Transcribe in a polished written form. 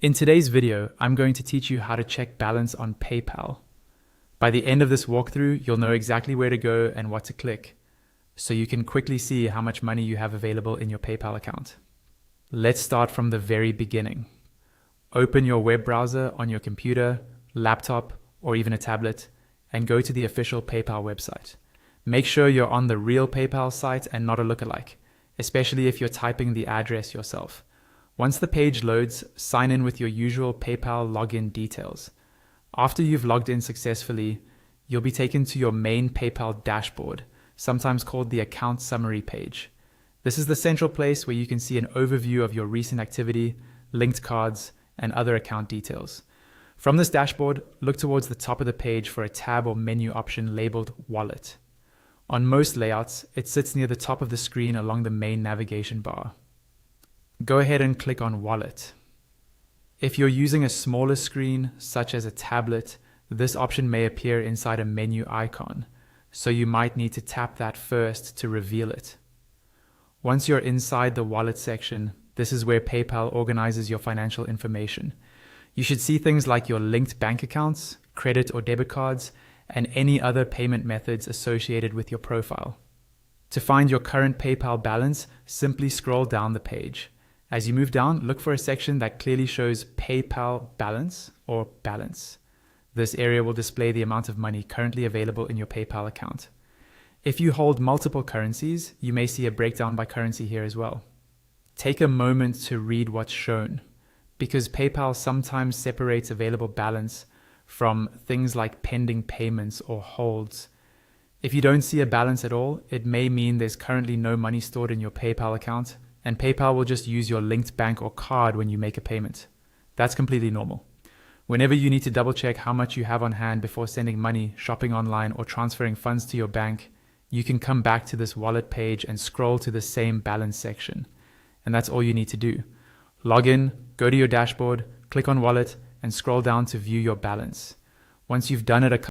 In today's video, I'm going to teach you how to check balance on PayPal. By the end of this walkthrough, you'll know exactly where to go and what to click, so you can quickly see how much money you have available in your PayPal account. Let's start from the very beginning. Open your web browser on your computer, laptop, or even a tablet, and go to the official PayPal website. Make sure you're on the real PayPal site and not a lookalike, especially if you're typing the address yourself. Once the page loads, sign in with your usual PayPal login details. After you've logged in successfully, you'll be taken to your main PayPal dashboard, sometimes called the account summary page. This is the central place where you can see an overview of your recent activity, linked cards, and other account details. From this dashboard, look towards the top of the page for a tab or menu option labeled Wallet. On most layouts, it sits near the top of the screen along the main navigation bar. Go ahead and click on Wallet. If you're using a smaller screen, such as a tablet, this option may appear inside a menu icon, so you might need to tap that first to reveal it. Once you're inside the Wallet section, this is where PayPal organizes your financial information. You should see things like your linked bank accounts, credit or debit cards, and any other payment methods associated with your profile. To find your current PayPal balance, simply scroll down the page. As you move down, look for a section that clearly shows PayPal balance or balance. This area will display the amount of money currently available in your PayPal account. If you hold multiple currencies, you may see a breakdown by currency here as well. Take a moment to read what's shown, because PayPal sometimes separates available balance from things like pending payments or holds. If you don't see a balance at all, it may mean there's currently no money stored in your PayPal account, and PayPal will just use your linked bank or card when you make a payment. That's completely normal. Whenever you need to double check how much you have on hand before sending money, shopping online, or transferring funds to your bank, you can come back to this wallet page and scroll to the same balance section. And that's all you need to do. Log in, go to your dashboard, click on Wallet, and scroll down to view your balance. Once you've done it a